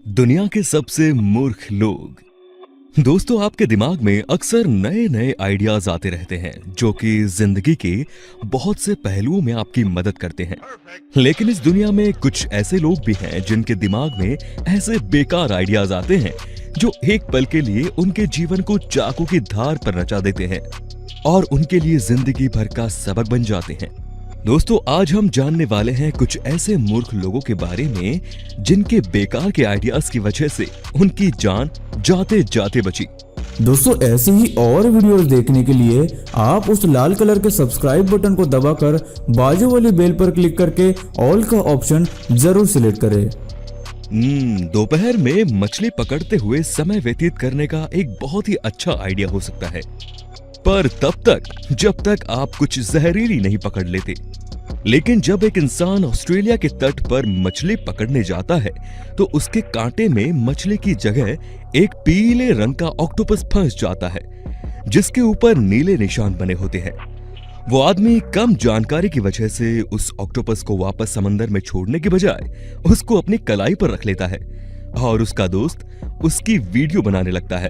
दुनिया के सबसे मूर्ख लोग। दोस्तों, आपके दिमाग में अक्सर नए नए आइडियाज आते रहते हैं जो कि जिंदगी के बहुत से पहलुओं में आपकी मदद करते हैं। लेकिन इस दुनिया में कुछ ऐसे लोग भी हैं जिनके दिमाग में ऐसे बेकार आइडियाज आते हैं जो एक पल के लिए उनके जीवन को चाकू की धार पर नचा देते हैं और उनके लिए जिंदगी भर का सबक बन जाते हैं। दोस्तों, आज हम जानने वाले हैं कुछ ऐसे मूर्ख लोगों के बारे में जिनके बेकार के आइडियाज की वजह से उनकी जान जाते जाते बची। दोस्तों, ऐसे ही और वीडियोस देखने के लिए आप उस लाल कलर के सब्सक्राइब बटन को दबाकर बाजू वाली बेल पर क्लिक करके ऑल का ऑप्शन जरूर सिलेक्ट करें। दोपहर में मछली पकड़ते हुए समय व्यतीत करने का एक बहुत ही अच्छा आइडिया हो सकता है, पर तब तक जब तक आप कुछ जहरीली नहीं पकड़ लेते। लेकिन जब एक इंसान ऑस्ट्रेलिया के तट पर मछली पकड़ने जाता है तो उसके कांटे में मछली की जगह एक पीले रंग का ऑक्टोपस फंस जाता है जिसके ऊपर नीले निशान बने होते हैं। वो आदमी कम जानकारी की वजह से उस ऑक्टोपस को वापस समंदर में छोड़ने की बजाय उसको अपनी कलाई पर रख लेता है और उसका दोस्त उसकी वीडियो बनाने लगता है।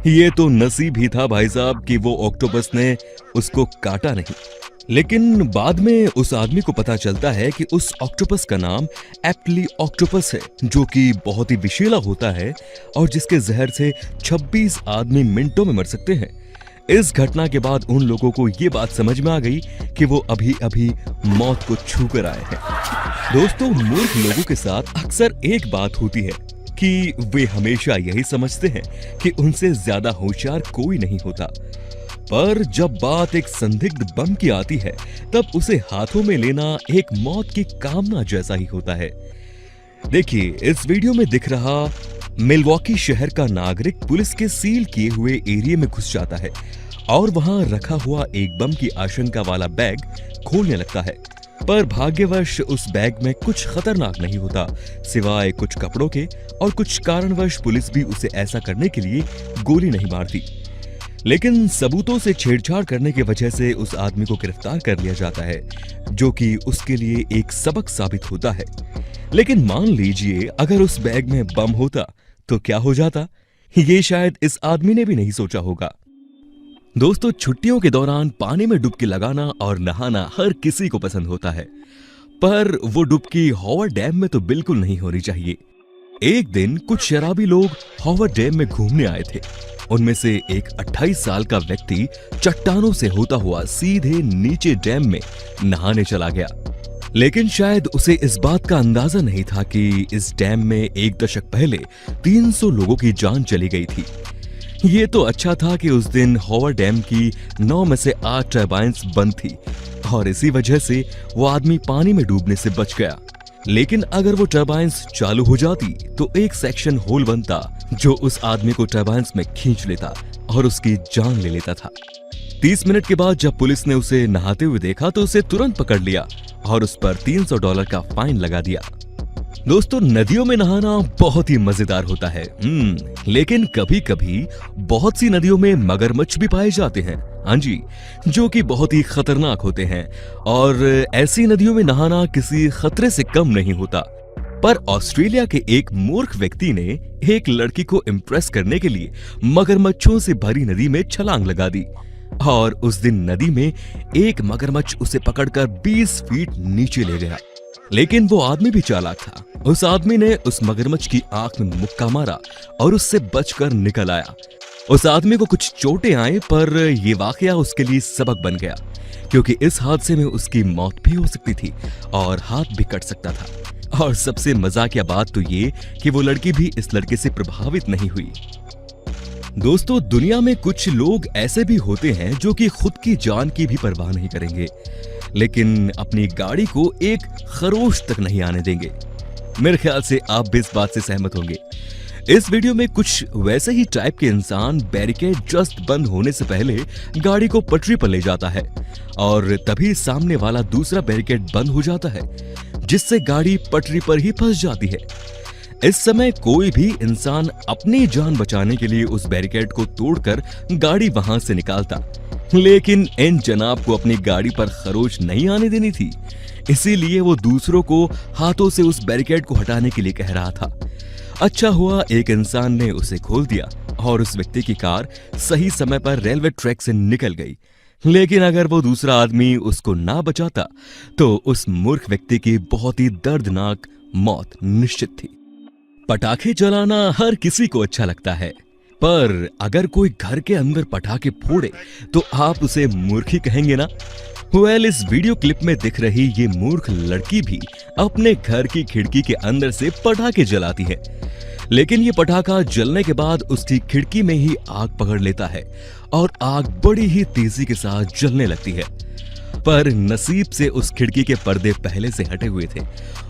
ये तो नसीब ही था भाई साहब कि वो ऑक्टोपस ने उसको काटा नहीं। लेकिन बाद में उस आदमी को पता चलता है कि उस ऑक्टोपस का नाम एप्ली ऑक्टोपस है, जो कि बहुत ही विषैला होता है और जिसके जहर से 26 आदमी मिनटों में मर सकते हैं। इस घटना के बाद उन लोगों को ये बात समझ में आ गई कि वो अभी अभी मौत को छू कर आए हैं। दोस्तों, मूर्ख लोगों के साथ अक्सर एक बात होती है कि वे हमेशा यही समझते हैं कि उनसे ज्यादा होशियार कोई नहीं होता, पर जब बात एक संदिग्ध बम की आती है तब उसे हाथों में लेना एक मौत की कामना जैसा ही होता है। देखिए, इस वीडियो में दिख रहा मिल्वॉकी शहर का नागरिक पुलिस के सील किए हुए एरिया में घुस जाता है और वहां रखा हुआ एक बम की आशंका वाला बैग खोलने लगता है, पर भाग्यवश उस बैग में कुछ खतरनाक नहीं होता सिवाय कुछ कपड़ों के, और कुछ कारणवश पुलिस भी उसे ऐसा करने के लिए गोली नहीं मारती। लेकिन सबूतों से छेड़छाड़ करने की वजह से उस आदमी को गिरफ्तार कर लिया जाता है, जो कि उसके लिए एक सबक साबित होता है। लेकिन मान लीजिए अगर उस बैग में बम होता तो क्या हो जाता, ये शायद इस आदमी ने भी नहीं सोचा होगा। दोस्तों, छुट्टियों के दौरान पानी में डुबकी लगाना और नहाना हर किसी को पसंद होता है, पर वो डुबकी हॉवर्ड डैम में तो बिल्कुल नहीं होनी चाहिए। एक दिन कुछ शराबी लोग हॉवर्ड डैम में घूमने आए थे। उनमें से एक 28 साल का व्यक्ति चट्टानों से होता हुआ सीधे नीचे डैम में नहाने चला गया। लेकिन शायद उसे इस बात का अंदाजा नहीं था कि इस डैम में एक दशक पहले 300 लोगों की जान चली गई थी। ये तो अच्छा था कि उस दिन हॉवर्ड डैम की 9 में से 8 टर्बाइन्स बंद थी और इसी वजह से वो आदमी पानी में डूबने से बच गया। लेकिन अगर वो टर्बाइन्स चालू हो जाती तो एक सेक्शन होल बनता जो उस आदमी को टर्बाइन्स में खींच लेता और उसकी जान ले लेता था। 30 मिनट के बाद जब पुलिस ने उसे नहाते हुए देखा तो उसे तुरंत पकड़ लिया और उस पर $300 का फाइन लगा दिया। दोस्तों, नदियों में नहाना बहुत ही मजेदार होता है, लेकिन कभी कभी बहुत सी नदियों में मगरमच्छ भी पाए जाते हैं, हाँ जी, जो कि बहुत ही खतरनाक होते हैं। और ऐसी नदियों में नहाना किसी खतरे से कम नहीं होता। पर ऑस्ट्रेलिया के एक मूर्ख व्यक्ति ने एक लड़की को इम्प्रेस करने के लिए मगरमच्छों से भरी नदी में छलांग लगा दी और उस दिन नदी में एक मगरमच्छ उसे पकड़कर 20 फीट नीचे ले गया। लेकिन वो आदमी भी चालाक था। उस आदमी ने उस मगरमच्छ की आंख में मुक्का मारा और उससे बचकर निकल आया। उस आदमी को कुछ चोटें आई, पर यह वाकया उसके लिए सबक बन गया, क्योंकि इस हादसे में उसकी मौत भी हो सकती थी और हाथ भी कट सकता था। और सबसे मजाकिया बात तो ये कि वो लड़की भी इस लड़के से प्रभावित नहीं हुई। दोस्तों, दुनिया में कुछ लोग ऐसे भी होते हैं जो कि खुद की जान की भी परवाह नहीं करेंगे, लेकिन अपनी गाड़ी को एक खरोश तक नहीं आने देंगे। मेरे ख्याल से आप भी इस बात से सहमत होंगे। इस वीडियो में कुछ वैसे ही टाइप के इंसान बैरिकेड जस्ट बंद होने से पहले गाड़ी को पटरी पर ले जाता है और तभी सामने वाला दूसरा बैरिकेड बंद हो जाता है, जिससे गाड़ी पटरी पर ही फंस जाती है। इस समय कोई भी इंसान अपनी जान बचाने के लिए उस बैरिकेड को तोड़कर गाड़ी वहां से निकालता, लेकिन इन जनाब को अपनी गाड़ी पर खरोच नहीं आने देनी थी, इसीलिए वो दूसरों को हाथों से उस बैरिकेड को हटाने के लिए कह रहा था। अच्छा हुआ एक इंसान ने उसे खोल दिया और उस व्यक्ति की कार सही समय पर रेलवे ट्रैक से निकल गई। लेकिन अगर वो दूसरा आदमी उसको ना बचाता तो उस मूर्ख व्यक्ति की बहुत ही दर्दनाक मौत निश्चित थी। पटाखे जलाना हर किसी को अच्छा लगता है, पर अगर कोई घर के अंदर पटाखे फोड़े तो आप उसे मूर्ख ही कहेंगे ना। इस वीडियो क्लिप में दिख रही ये मूर्ख लड़की भी अपने घर की खिड़की के अंदर से पटाखे जलाती है, लेकिन ये पटाखा जलने के बाद उसकी खिड़की में ही आग पकड़ लेता है और आग बड़ी ही तेजी के साथ जलने लगती है। पर नसीब से उस खिड़की के पर्दे पहले से हटे हुए थे,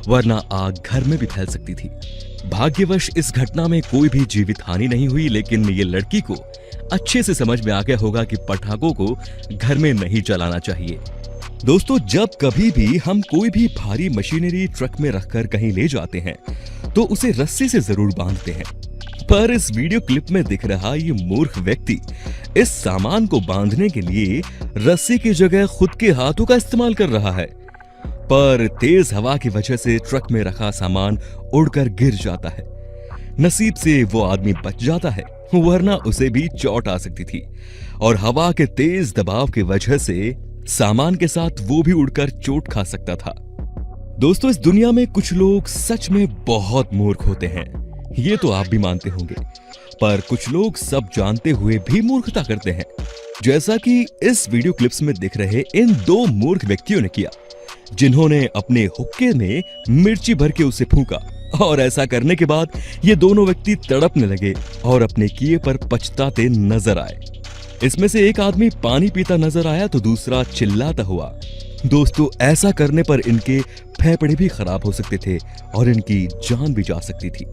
वरना आग घर में भी फैल सकती थी। भाग्यवश इस घटना में कोई भी जीवित हानि नहीं हुई, लेकिन ये लड़की को अच्छे से समझ में आ गया होगा कि पटाखों को घर में नहीं जलाना चाहिए। दोस्तों, जब कभी भी हम कोई भी भारी मशीनरी ट्रक में रखकर कहीं ले जाते हैं तो उसे रस्सी से जरूर बांधते हैं, पर इस वीडियो क्लिप में दिख रहा ये मूर्ख व्यक्ति इस सामान को बांधने के लिए रस्सी की जगह खुद के हाथों का इस्तेमाल कर रहा है। पर तेज हवा की वजह से ट्रक में रखा सामान उड़कर गिर जाता है। नसीब से वो आदमी बच जाता है, वरना उसे भी चोट आ सकती थी और हवा के तेज दबाव की वजह से सामान के साथ वो भी उड़कर चोट खा सकता था। दोस्तों, इस दुनिया में कुछ लोग सच में बहुत मूर्ख होते हैं, ये तो आप भी मानते होंगे, पर कुछ लोग सब जानते हुए भी मूर्खता करते हैं, जैसा कि इस वीडियो क्लिप्स में दिख रहे इन दो मूर्ख व्यक्तियों ने किया, जिन्होंने अपने हुक्के में मिर्ची भर के उसे फूंका और ऐसा करने के बाद ये दोनों व्यक्ति तड़पने लगे और अपने किए पर पछताते नजर आए। इसमें से एक आदमी पानी पीता नजर आया तो दूसरा चिल्लाता हुआ। दोस्तों, ऐसा करने पर इनके फेफड़े भी खराब हो सकते थे और इनकी जान भी जा सकती थी।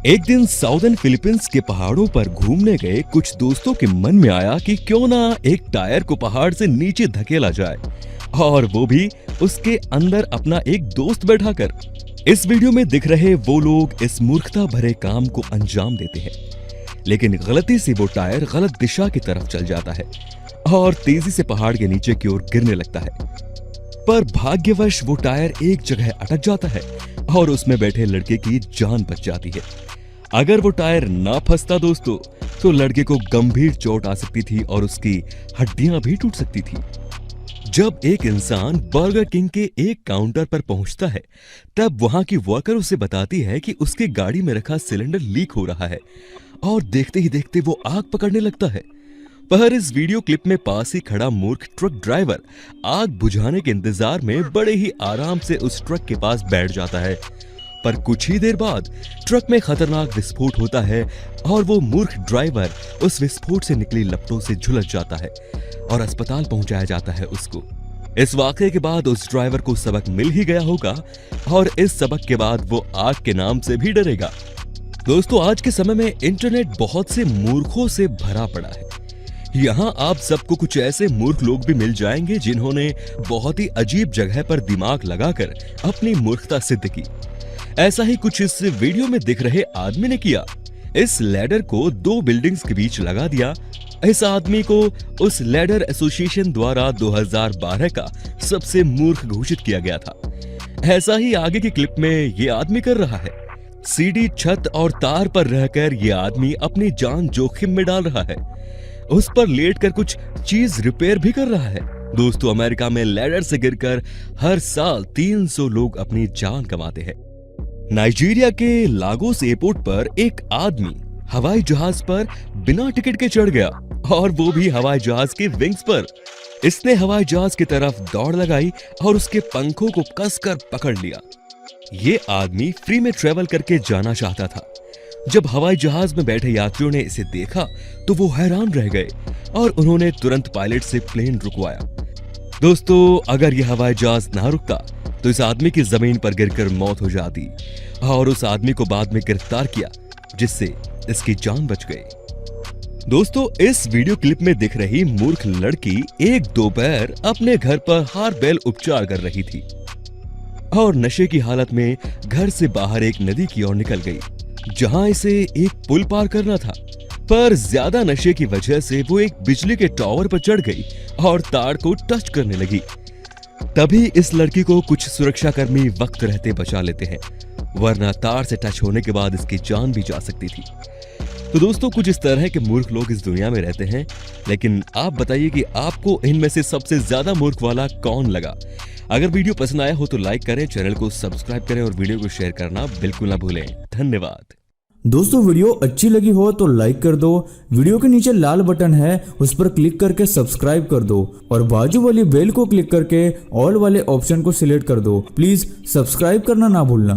एक दिन साउदर्न फिलीपींस के पहाड़ों पर घूमने गए कुछ दोस्तों के मन में आया कि क्यों ना एक टायर को पहाड़ से नीचे धकेला जाए, और वो भी उसके अंदर अपना एक दोस्त बैठाकर। इस वीडियो में दिख रहे वो लोग इस मूर्खता भरे काम को अंजाम देते हैं, लेकिन गलती से वो टायर गलत दिशा की तरफ चल जाता है और तेजी से पहाड़ के नीचे की ओर गिरने लगता है। पर भाग्यवश वो टायर एक जगह अटक जाता है और उसमें बैठे लड़के की जान बच जाती है। अगर वो टायर ना फंसता दोस्तों, तो लड़के को गंभीर चोट आ सकती थी और उसकी हड्डियां भी टूट सकती थी। जब एक इंसान बर्गर किंग के एक काउंटर पर पहुंचता है, तब वहां की वर्कर उसे बताती है कि उसके गाड़ी में रखा सिलेंडर लीक हो रहा है और देखते ही देखते वो आग पकड़ने लगता है। पर इस वीडियो क्लिप में पास ही खड़ा मूर्ख ट्रक ड्राइवर आग बुझाने के इंतजार में बड़े ही आराम से उस ट्रक के पास बैठ जाता है। पर कुछ ही देर बाद ट्रक में खतरनाक विस्फोट होता है और वो मूर्ख ड्राइवर उस विस्फोट से निकली लपटों से झुलस जाता है और अस्पताल पहुंचाया जाता है उसको। इस वाकये के बाद उस ड्राइवर को सबक मिल ही गया होगा और इस सबक के बाद वो आग के नाम से भी डरेगा। दोस्तों, आज के समय में इंटरनेट बहुत से मूर्खों से भरा पड़ा है। यहाँ आप सबको कुछ ऐसे मूर्ख लोग भी मिल जाएंगे जिन्होंने बहुत ही अजीब जगह पर दिमाग लगाकर अपनी मूर्खता सिद्ध की। ऐसा ही कुछ इस वीडियो में दिख रहे आदमी ने किया। इस लैडर को दो बिल्डिंग्स के बीच लगा दिया। इस आदमी को उस लैडर एसोसिएशन द्वारा 2012 का सबसे मूर्ख घोषित किया गया था। ऐसा ही आगे की क्लिप में ये आदमी कर रहा है। सीढ़ी, छत और तार पर रहकर ये आदमी अपनी जान जोखिम में डाल रहा है। उस पर लेटकर कुछ चीज रिपेयर भी कर रहा है। दोस्तों, अमेरिका में लैडर से गिरकर हर साल 300 लोग अपनी जान गंवाते हैं। नाइजीरिया के लागोस एयरपोर्ट पर एक आदमी हवाई जहाज पर बिना टिकट के चढ़ गया, और वो भी हवाई जहाज के विंग्स पर। इसने हवाई जहाज की तरफ दौड़ लगाई और उसके पंखों को कसकर पकड़ लिया। ये आदमी फ्री में ट्रेवल करके जाना चाहता था। जब हवाई जहाज में बैठे यात्रियों ने इसे देखा तो वो हैरान रह गए और उन्होंने तुरंत पायलट से प्लेन रुकवाया। दोस्तों, अगर यह हवाई जहाज ना रुकता तो इस आदमी की जमीन पर गिरकर मौत हो जाती और उस आदमी को बाद में गिरफ्तार किया, जिससे इसकी जान बच गई। दोस्तों, इस वीडियो क्लिप में दिख रही मूर्ख लड़की एक दोपहर अपने घर पर हार्बेल उपचार कर रही थी और नशे की हालत में घर से बाहर एक नदी की ओर निकल गई, जहां इसे एक पुल पार करना था। पर ज्यादा नशे की वजह से वो एक बिजली के टावर पर चढ़ गई और तार को टच करने लगी। तभी इस लड़की को कुछ सुरक्षाकर्मी वक्त रहते बचा लेते हैं वरना तार से टच होने के बाद इसकी जान भी जा सकती थी। तो दोस्तों, कुछ इस तरह के मूर्ख लोग इस दुनिया में रहते हैं, लेकिन आप बताइए कि आपको इनमें से सबसे ज्यादा मूर्ख वाला कौन लगा। अगर वीडियो पसंद आया हो तो लाइक करें, चैनल को सब्सक्राइब करें और वीडियो को शेयर करना बिल्कुल ना भूलें। धन्यवाद। दोस्तों, वीडियो अच्छी लगी हो तो लाइक कर दो। वीडियो के नीचे लाल बटन है, उस पर क्लिक करके सब्सक्राइब कर दो और बाजू वाली बेल को क्लिक करके ऑल वाले ऑप्शन को सिलेक्ट कर दो। प्लीज सब्सक्राइब करना ना भूलना।